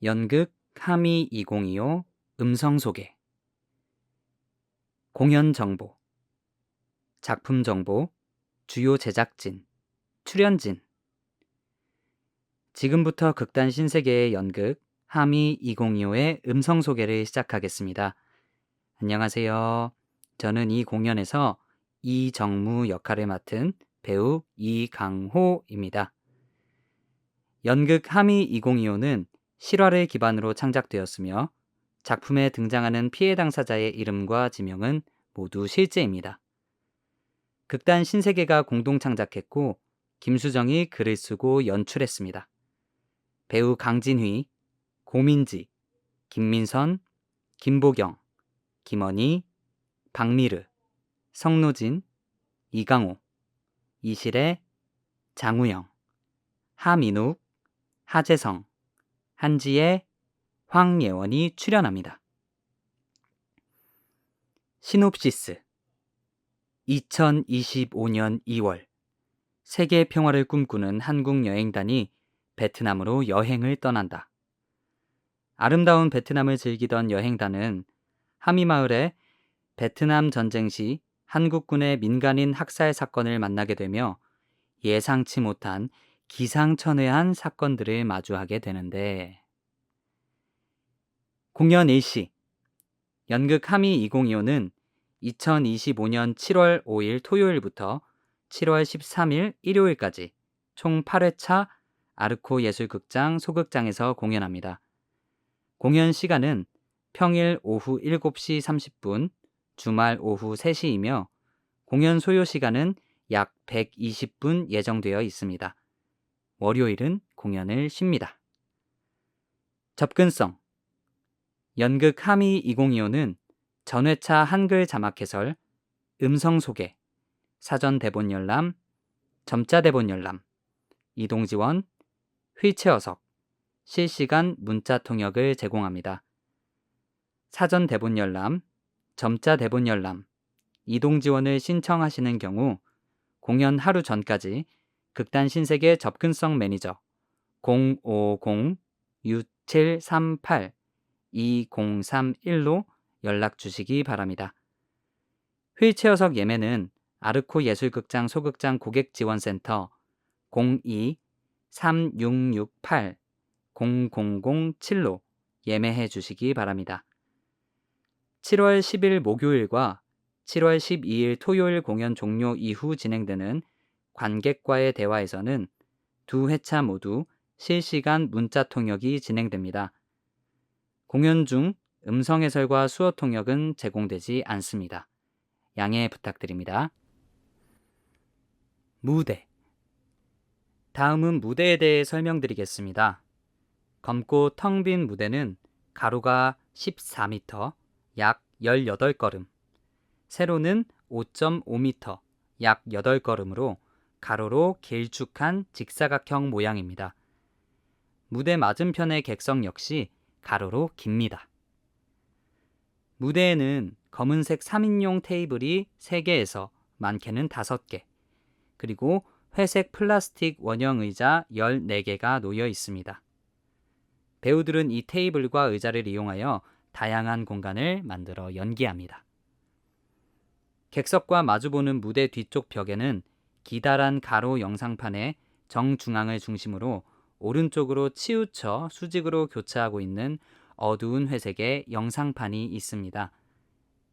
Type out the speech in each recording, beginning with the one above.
연극 하미 2025 음성 소개, 공연 정보, 작품 정보, 주요 제작진, 출연진. 지금부터 극단 신세계의 연극 하미 2025의 음성 소개를 시작하겠습니다. 안녕하세요. 저는 이 공연에서 이정무 역할을 맡은 배우 이강호입니다. 연극 하미 2025는 실화를 기반으로 창작되었으며 작품에 등장하는 피해 당사자의 이름과 지명은 모두 실제입니다. 극단 신세계가 공동 창작했고 김수정이 글을 쓰고 연출했습니다. 배우 강진휘, 고민지, 김민선, 김보경, 김원희, 박미르, 성노진, 이강호, 이실애, 장우영, 하민욱, 하재성, 한지혜, 황예원이 출연합니다. 시놉시스. 2025년 2월 세계 평화를 꿈꾸는 한국 여행단이 베트남으로 여행을 떠난다. 아름다운 베트남을 즐기던 여행단은 하미마을에 베트남 전쟁 시 한국군의 민간인 학살 사건을 만나게 되며 예상치 못한 기상천외한 사건들을 마주하게 되는데, 공연 일시. 연극 하미 2025는 2025년 7월 5일 토요일부터 7월 13일 일요일까지 총 8회차 아르코 예술극장 소극장에서 공연합니다. 공연 시간은 평일 오후 7시 30분, 주말 오후 3시이며 공연 소요 시간은 약 120분 예정되어 있습니다. 월요일은 공연을 쉽니다. 접근성. 연극 하미 2025는 전회차 한글 자막 해설, 음성 소개, 사전 대본 열람, 점자 대본 열람, 이동 지원, 휠체어석, 실시간 문자 통역을 제공합니다. 사전 대본 열람, 점자 대본 열람, 이동 지원을 신청하시는 경우 공연 하루 전까지 극단 신세계 접근성 매니저 050-6738-2031로 연락 주시기 바랍니다. 휠체어석 예매는 아르코 예술극장 소극장 고객지원센터 02-3668-0007로 예매해 주시기 바랍니다. 7월 10일 목요일과 7월 12일 토요일 공연 종료 이후 진행되는 관객과의 대화에서는 두 회차 모두 실시간 문자 통역이 진행됩니다. 공연 중 음성 해설과 수어 통역은 제공되지 않습니다. 양해 부탁드립니다. 무대. 다음은 무대에 대해 설명드리겠습니다. 검고 텅 빈 무대는 가로가 14m, 약 18걸음, 세로는 5.5m, 약 8걸음으로 가로로 길쭉한 직사각형 모양입니다. 무대 맞은편의 객석 역시 가로로 깁니다. 무대에는 검은색 3인용 테이블이 3개에서 많게는 5개, 그리고 회색 플라스틱 원형 의자 14개가 놓여 있습니다. 배우들은 이 테이블과 의자를 이용하여 다양한 공간을 만들어 연기합니다. 객석과 마주보는 무대 뒤쪽 벽에는 기다란 가로 영상판의 정중앙을 중심으로 오른쪽으로 치우쳐 수직으로 교차하고 있는 어두운 회색의 영상판이 있습니다.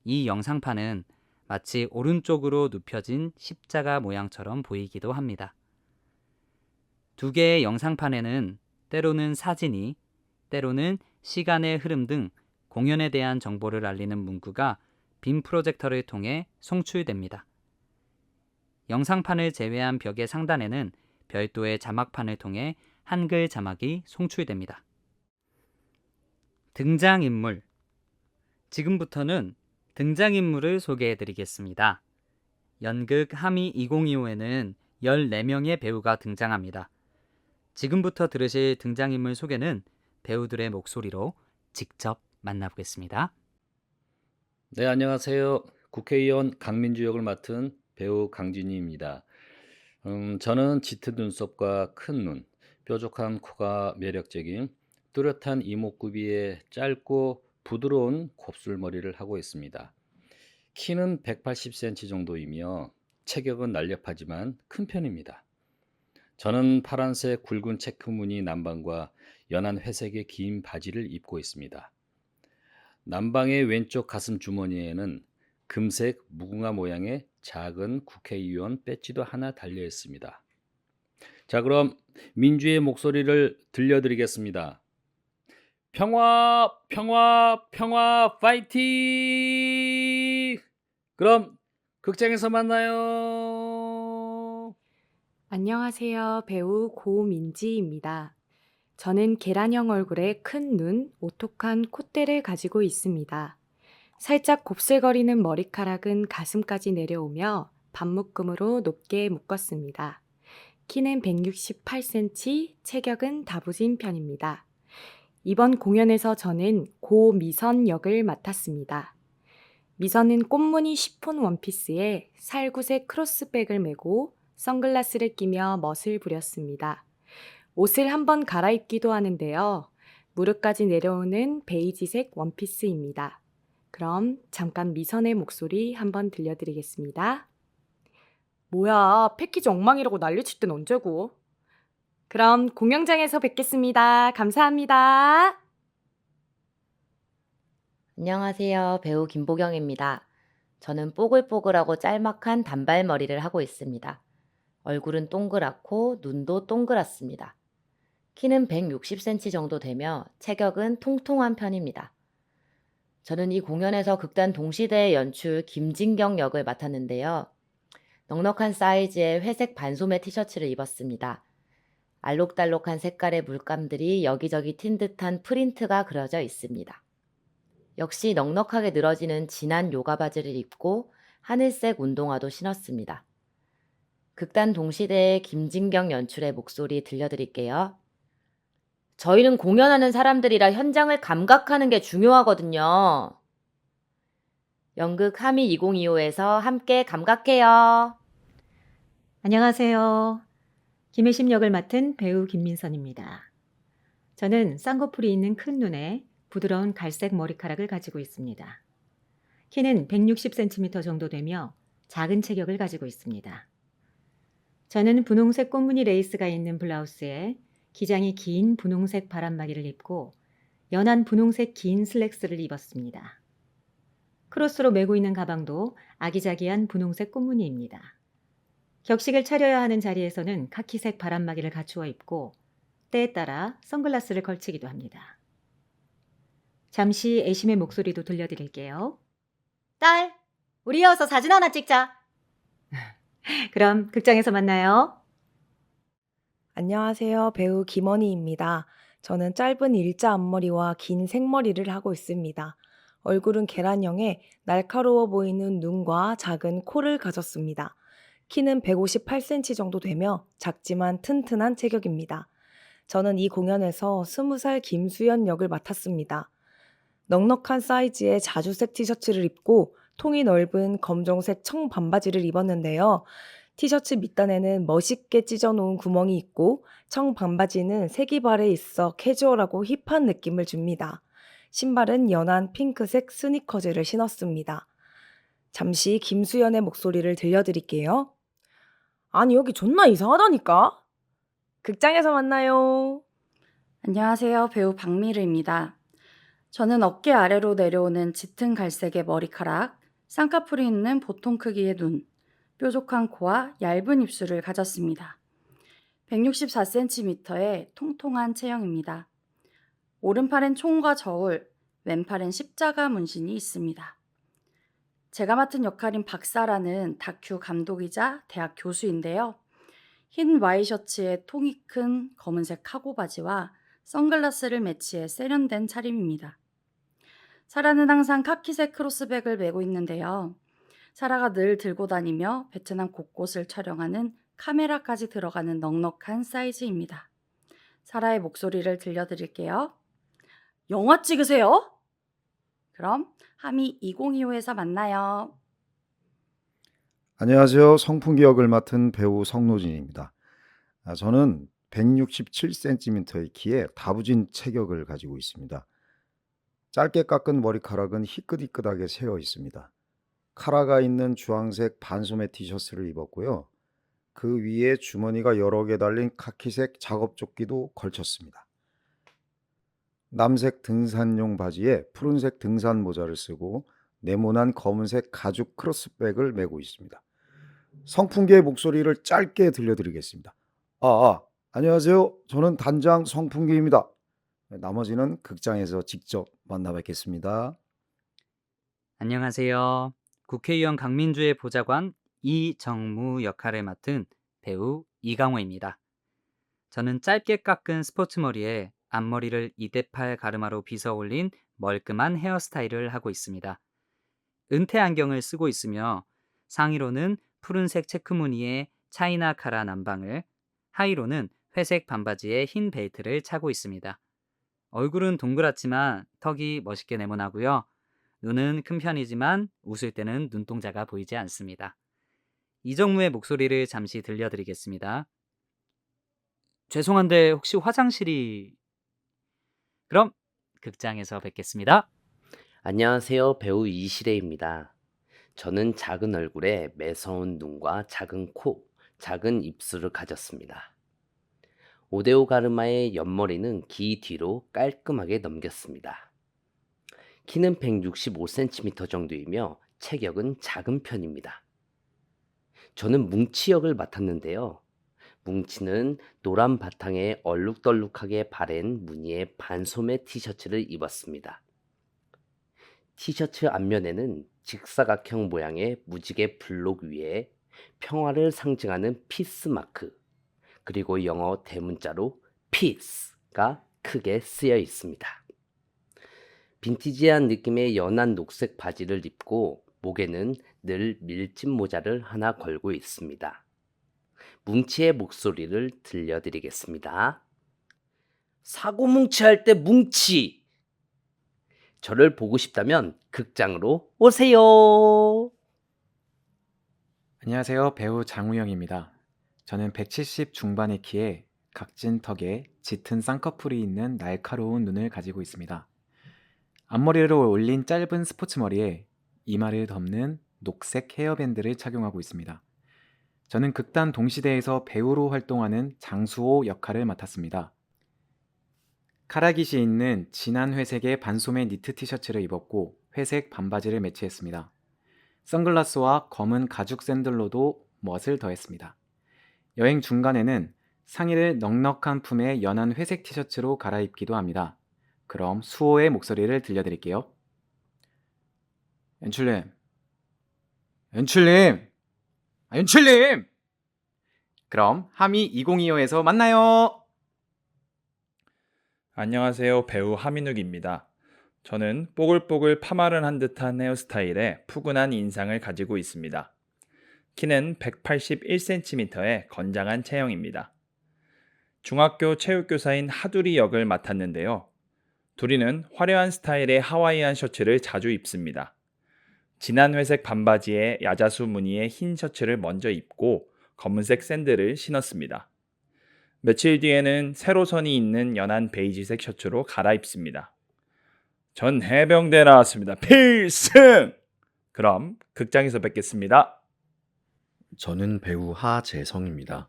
이 영상판은 마치 오른쪽으로 눕혀진 십자가 모양처럼 보이기도 합니다. 두 개의 영상판에는 때로는 사진이, 때로는 시간의 흐름 등 공연에 대한 정보를 알리는 문구가 빔 프로젝터를 통해 송출됩니다. 영상판을 제외한 벽의 상단에는 별도의 자막판을 통해 한글 자막이 송출됩니다. 등장인물. 지금부터는 등장인물을 소개해드리겠습니다. 연극 하미 2025에는 14명의 배우가 등장합니다. 지금부터 들으실 등장인물 소개는 배우들의 목소리로 직접 만나보겠습니다. 네, 안녕하세요. 국회의원 강민주 역을 맡은 배우 강진희입니다. 저는 짙은 눈썹과 큰 눈, 뾰족한 코가 매력적인 뚜렷한 이목구비에 짧고 부드러운 곱슬머리를 하고 있습니다. 키는 180cm 정도이며 체격은 날렵하지만 큰 편입니다. 저는 파란색 굵은 체크무늬 남방과 연한 회색의 긴 바지를 입고 있습니다. 남방의 왼쪽 가슴 주머니에는 금색 무궁화 모양의 작은 국회의원 배지도 하나 달려 있습니다. 자, 그럼 민주의 목소리를 들려드리겠습니다. 평화, 평화, 평화, 파이팅! 그럼 극장에서 만나요. 안녕하세요. 배우 고민지입니다. 저는 계란형 얼굴에 큰 눈, 오똑한 콧대를 가지고 있습니다. 살짝 곱슬거리는 머리카락은 가슴까지 내려오며 반묶음으로 높게 묶었습니다. 키는 168cm, 체격은 다부진 편입니다. 이번 공연에서 저는 고미선 역을 맡았습니다. 미선은 꽃무늬 시폰 원피스에 살구색 크로스백을 메고 선글라스를 끼며 멋을 부렸습니다. 옷을 한번 갈아입기도 하는데요. 무릎까지 내려오는 베이지색 원피스입니다. 그럼 잠깐 미선의 목소리 한번 들려드리겠습니다. 뭐야, 패키지 엉망이라고 난리칠 땐 언제고? 그럼 공연장에서 뵙겠습니다. 감사합니다. 안녕하세요. 배우 김보경입니다. 저는 뽀글뽀글하고 짤막한 단발머리를 하고 있습니다. 얼굴은 동그랗고 눈도 동그랗습니다. 키는 160cm 정도 되며 체격은 통통한 편입니다. 저는 이 공연에서 극단 동시대의 연출 김진경 역을 맡았는데요. 넉넉한 사이즈의 회색 반소매 티셔츠를 입었습니다. 알록달록한 색깔의 물감들이 여기저기 튄 듯한 프린트가 그려져 있습니다. 역시 넉넉하게 늘어지는 진한 요가 바지를 입고 하늘색 운동화도 신었습니다. 극단 동시대의 김진경 연출의 목소리 들려드릴게요. 저희는 공연하는 사람들이라 현장을 감각하는 게 중요하거든요. 연극 하미 2025에서 함께 감각해요. 안녕하세요. 김혜심 역을 맡은 배우 김민선입니다. 저는 쌍꺼풀이 있는 큰 눈에 부드러운 갈색 머리카락을 가지고 있습니다. 키는 160cm 정도 되며 작은 체격을 가지고 있습니다. 저는 분홍색 꽃무늬 레이스가 있는 블라우스에 기장이 긴 분홍색 바람막이를 입고 연한 분홍색 긴 슬랙스를 입었습니다. 크로스로 메고 있는 가방도 아기자기한 분홍색 꽃무늬입니다. 격식을 차려야 하는 자리에서는 카키색 바람막이를 갖추어 입고 때에 따라 선글라스를 걸치기도 합니다. 잠시 애심의 목소리도 들려드릴게요. 딸, 우리 이어서 사진 하나 찍자. 그럼 극장에서 만나요. 안녕하세요. 배우 김원희입니다. 저는 짧은 일자 앞머리와 긴 생머리를 하고 있습니다. 얼굴은 계란형에 날카로워 보이는 눈과 작은 코를 가졌습니다. 키는 158cm 정도 되며 작지만 튼튼한 체격입니다. 저는 이 공연에서 20살 김수연 역을 맡았습니다. 넉넉한 사이즈의 자주색 티셔츠를 입고 통이 넓은 검정색 청 반바지를 입었는데요. 티셔츠 밑단에는 멋있게 찢어놓은 구멍이 있고 청 반바지는 색이 발에 있어 캐주얼하고 힙한 느낌을 줍니다. 신발은 연한 핑크색 스니커즈를 신었습니다. 잠시 김수연의 목소리를 들려드릴게요. 아니 여기 존나 이상하다니까? 극장에서 만나요. 안녕하세요. 배우 박미르입니다. 저는 어깨 아래로 내려오는 짙은 갈색의 머리카락, 쌍꺼풀이 있는 보통 크기의 눈, 뾰족한 코와 얇은 입술을 가졌습니다. 164cm의 통통한 체형입니다. 오른팔엔 총과 저울, 왼팔엔 십자가 문신이 있습니다. 제가 맡은 역할인 박사라는 다큐 감독이자 대학 교수인데요. 흰 와이셔츠에 통이 큰 검은색 카고 바지와 선글라스를 매치해 세련된 차림입니다. 사라는 항상 카키색 크로스백을 메고 있는데요. 사라가 늘 들고 다니며 베트남 곳곳을 촬영하는 카메라까지 들어가는 넉넉한 사이즈입니다. 사라의 목소리를 들려드릴게요. 영화 찍으세요? 그럼 하미 2025에서 만나요. 안녕하세요. 성풍기 역을 맡은 배우 성노진입니다. 저는 167cm의 키에 다부진 체격을 가지고 있습니다. 짧게 깎은 머리카락은 희끗희끗하게 새어 있습니다. 카라가 있는 주황색 반소매 티셔츠를 입었고요. 그 위에 주머니가 여러 개 달린 카키색 작업조끼도 걸쳤습니다. 남색 등산용 바지에 푸른색 등산 모자를 쓰고 네모난 검은색 가죽 크로스백을 메고 있습니다. 성풍기의 목소리를 짧게 들려드리겠습니다. 안녕하세요. 저는 단장 성풍기입니다. 나머지는 극장에서 직접 만나 뵙겠습니다. 안녕하세요. 국회의원 강민주의 보좌관 이정무 역할을 맡은 배우 이강호입니다. 저는 짧게 깎은 스포츠 머리에 앞머리를 2대8 가르마로 빗어 올린 멀끔한 헤어스타일을 하고 있습니다. 은퇴 안경을 쓰고 있으며 상의로는 푸른색 체크 무늬의 차이나 카라 남방을, 하의로는 회색 반바지에 흰 벨트를 차고 있습니다. 얼굴은 동그랗지만 턱이 멋있게 네모나고요. 눈은 큰 편이지만 웃을 때는 눈동자가 보이지 않습니다. 이정무의 목소리를 잠시 들려드리겠습니다. 죄송한데 혹시 화장실이... 그럼 극장에서 뵙겠습니다. 안녕하세요. 배우 이시래입니다. 저는 작은 얼굴에 매서운 눈과 작은 코, 작은 입술을 가졌습니다. 오데오 가르마의 옆머리는 귀 뒤로 깔끔하게 넘겼습니다. 키는 165cm 정도이며 체격은 작은 편입니다. 저는 뭉치 역을 맡았는데요. 뭉치는 노란 바탕에 얼룩덜룩하게 바랜 무늬의 반소매 티셔츠를 입었습니다. 티셔츠 앞면에는 직사각형 모양의 무지개 블록 위에 평화를 상징하는 피스 마크, 그리고 영어 대문자로 peace가 크게 쓰여 있습니다. 빈티지한 느낌의 연한 녹색 바지를 입고 목에는 늘 밀짚 모자를 하나 걸고 있습니다. 뭉치의 목소리를 들려드리겠습니다. 사고 뭉치할 때 뭉치! 저를 보고 싶다면 극장으로 오세요. 안녕하세요. 배우 장우영입니다. 저는 170 중반의 키에 각진 턱에 짙은 쌍꺼풀이 있는 날카로운 눈을 가지고 있습니다. 앞머리를 올린 짧은 스포츠 머리에 이마를 덮는 녹색 헤어밴드를 착용하고 있습니다. 저는 극단 동시대에서 배우로 활동하는 장수호 역할을 맡았습니다. 카라깃이 있는 진한 회색의 반소매 니트 티셔츠를 입었고 회색 반바지를 매치했습니다. 선글라스와 검은 가죽 샌들로도 멋을 더했습니다. 여행 중간에는 상의를 넉넉한 품의 연한 회색 티셔츠로 갈아입기도 합니다. 그럼 수호의 목소리를 들려드릴게요. 연출님! 그럼 하미 2025에서 만나요! 안녕하세요. 배우 하민욱입니다. 저는 뽀글뽀글 파마를 한 듯한 헤어스타일에 푸근한 인상을 가지고 있습니다. 키는 181cm의 건장한 체형입니다. 중학교 체육교사인 하두리 역을 맡았는데요. 두리는 화려한 스타일의 하와이안 셔츠를 자주 입습니다. 진한 회색 반바지에 야자수 무늬의 흰 셔츠를 먼저 입고 검은색 샌들을 신었습니다. 며칠 뒤에는 세로선이 있는 연한 베이지색 셔츠로 갈아입습니다. 전 해병대 나왔습니다. 필승! 그럼 극장에서 뵙겠습니다. 저는 배우 하재성입니다.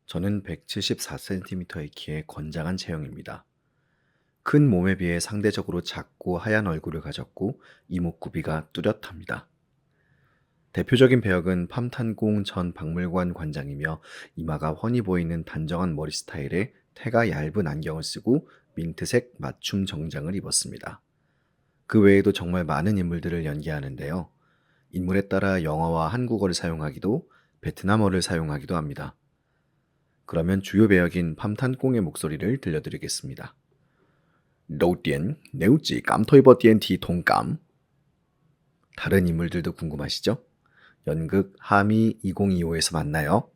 저는 174cm의 키에 건장한 체형입니다. 큰 몸에 비해 상대적으로 작고 하얀 얼굴을 가졌고 이목구비가 뚜렷합니다. 대표적인 배역은 팜탄공 전 박물관 관장이며 이마가 훤히 보이는 단정한 머리 스타일에 태가 얇은 안경을 쓰고 민트색 맞춤 정장을 입었습니다. 그 외에도 정말 많은 인물들을 연기하는데요. 인물에 따라 영어와 한국어를 사용하기도 베트남어를 사용하기도 합니다. 그러면 주요 배역인 팜탄공의 목소리를 들려드리겠습니다. Đầu tiên, nếu chỉ cảm thấy bất tiện thì thông cảm. 다른 인물들도 궁금하시죠? 연극 하미 2025에서 만나요.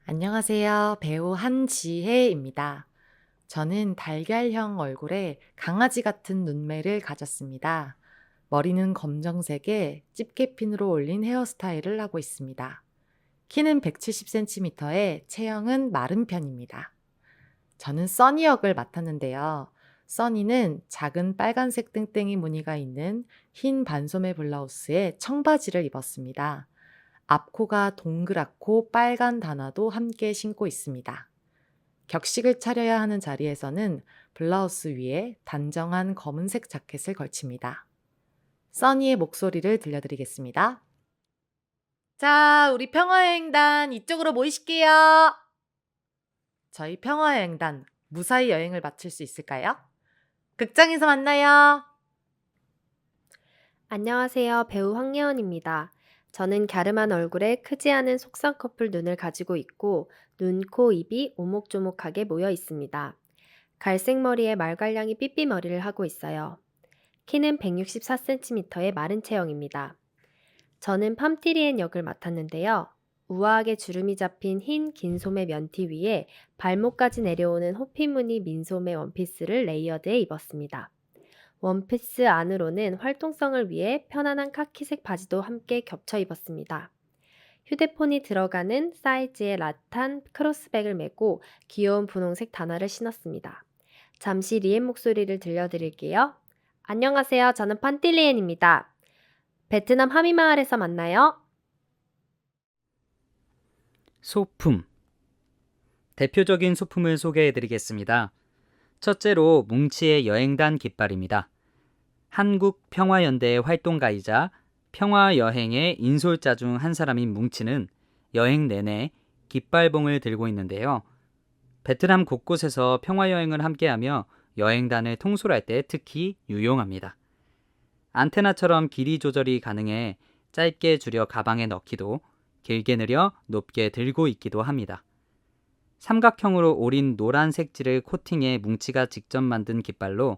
안녕하세요. 배우 한지혜입니다. 저는 달걀형 얼굴에 강아지 같은 눈매를 가졌습니다. 머리는 검정색에 집게핀으로 올린 헤어스타일을 하고 있습니다. 키는 170cm에 체형은 마른 편입니다. 저는 써니 역을 맡았는데요. 써니는 작은 빨간색 땡땡이 무늬가 있는 흰 반소매 블라우스에 청바지를 입었습니다. 앞코가 동그랗고 빨간 단화도 함께 신고 있습니다. 격식을 차려야 하는 자리에서는 블라우스 위에 단정한 검은색 자켓을 걸칩니다. 써니의 목소리를 들려드리겠습니다. 자, 우리 평화여행단 이쪽으로 모이실게요. 저희 평화여행단 무사히 여행을 마칠 수 있을까요? 극장에서 만나요. 안녕하세요. 배우 황예원입니다. 저는 갸름한 얼굴에 크지 않은 속상 커플 눈을 가지고 있고 눈, 코, 입이 오목조목하게 모여 있습니다. 갈색 머리에 말갈량이 삐삐머리를 하고 있어요. 키는 164cm의 마른 체형입니다. 저는 팜티리엔 역을 맡았는데요. 우아하게 주름이 잡힌 흰 긴 소매 면티 위에 발목까지 내려오는 호피 무늬 민소매 원피스를 레이어드해 입었습니다. 원피스 안으로는 활동성을 위해 편안한 카키색 바지도 함께 겹쳐 입었습니다. 휴대폰이 들어가는 사이즈의 라탄 크로스백을 메고 귀여운 분홍색 단화를 신었습니다. 잠시 리엔 목소리를 들려드릴게요. 안녕하세요. 저는 판티리엔입니다. 베트남 하미마을에서 만나요. 소품. 대표적인 소품을 소개해드리겠습니다. 첫째로 뭉치의 여행단 깃발입니다. 한국평화연대의 활동가이자 평화여행의 인솔자 중 한 사람인 뭉치는 여행 내내 깃발봉을 들고 있는데요. 베트남 곳곳에서 평화여행을 함께하며 여행단을 통솔할 때 특히 유용합니다. 안테나처럼 길이 조절이 가능해 짧게 줄여 가방에 넣기도, 길게 늘려 높게 들고 있기도 합니다. 삼각형으로 오린 노란 색지를 코팅해 뭉치가 직접 만든 깃발로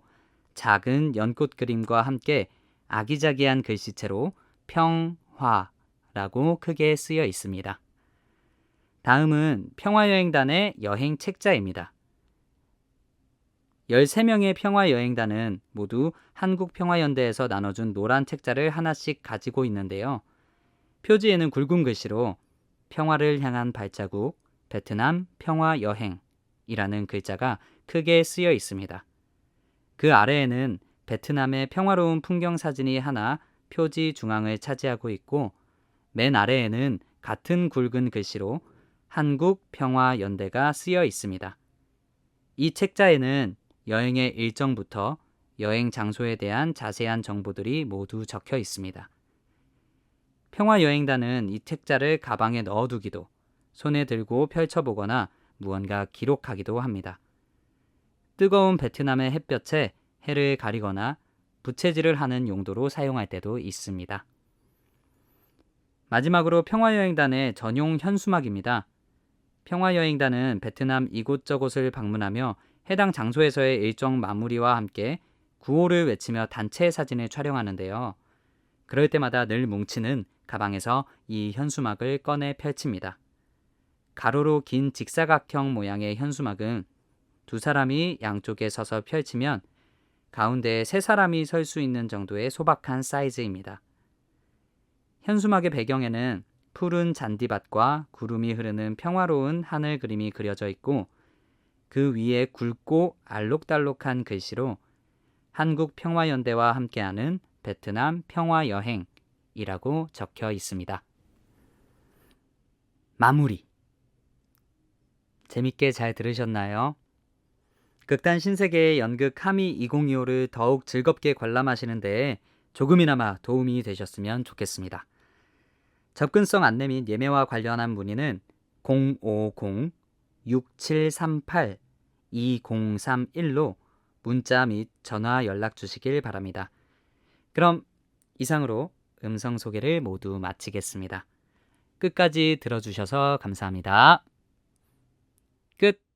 작은 연꽃 그림과 함께 아기자기한 글씨체로 평화라고 크게 쓰여 있습니다. 다음은 평화여행단의 여행 책자입니다. 13명의 평화여행단은 모두 한국평화연대에서 나눠준 노란 책자를 하나씩 가지고 있는데요. 표지에는 굵은 글씨로 평화를 향한 발자국, 베트남 평화여행이라는 글자가 크게 쓰여 있습니다. 그 아래에는 베트남의 평화로운 풍경 사진이 하나 표지 중앙을 차지하고 있고 맨 아래에는 같은 굵은 글씨로 한국평화연대가 쓰여 있습니다. 이 책자에는 여행의 일정부터 여행 장소에 대한 자세한 정보들이 모두 적혀 있습니다. 평화여행단은 이 책자를 가방에 넣어두기도, 손에 들고 펼쳐보거나 무언가 기록하기도 합니다. 뜨거운 베트남의 햇볕에 해를 가리거나 부채질을 하는 용도로 사용할 때도 있습니다. 마지막으로 평화여행단의 전용 현수막입니다. 평화여행단은 베트남 이곳저곳을 방문하며 해당 장소에서의 일정 마무리와 함께 구호를 외치며 단체 사진을 촬영하는데요. 그럴 때마다 늘 뭉치는 가방에서 이 현수막을 꺼내 펼칩니다. 가로로 긴 직사각형 모양의 현수막은 두 사람이 양쪽에 서서 펼치면 가운데에 세 사람이 설 수 있는 정도의 소박한 사이즈입니다. 현수막의 배경에는 푸른 잔디밭과 구름이 흐르는 평화로운 하늘 그림이 그려져 있고 그 위에 굵고 알록달록한 글씨로 한국평화연대와 함께하는 베트남 평화여행이라고 적혀 있습니다. 마무리. 재밌게 잘 들으셨나요? 극단 신세계의 연극 하미 2025를 더욱 즐겁게 관람하시는 데에 조금이나마 도움이 되셨으면 좋겠습니다. 접근성 안내 및 예매와 관련한 문의는 050-6738-2031로 문자 및 전화 연락 주시길 바랍니다. 그럼 이상으로 음성 소개를 모두 마치겠습니다. 끝까지 들어주셔서 감사합니다. 끝!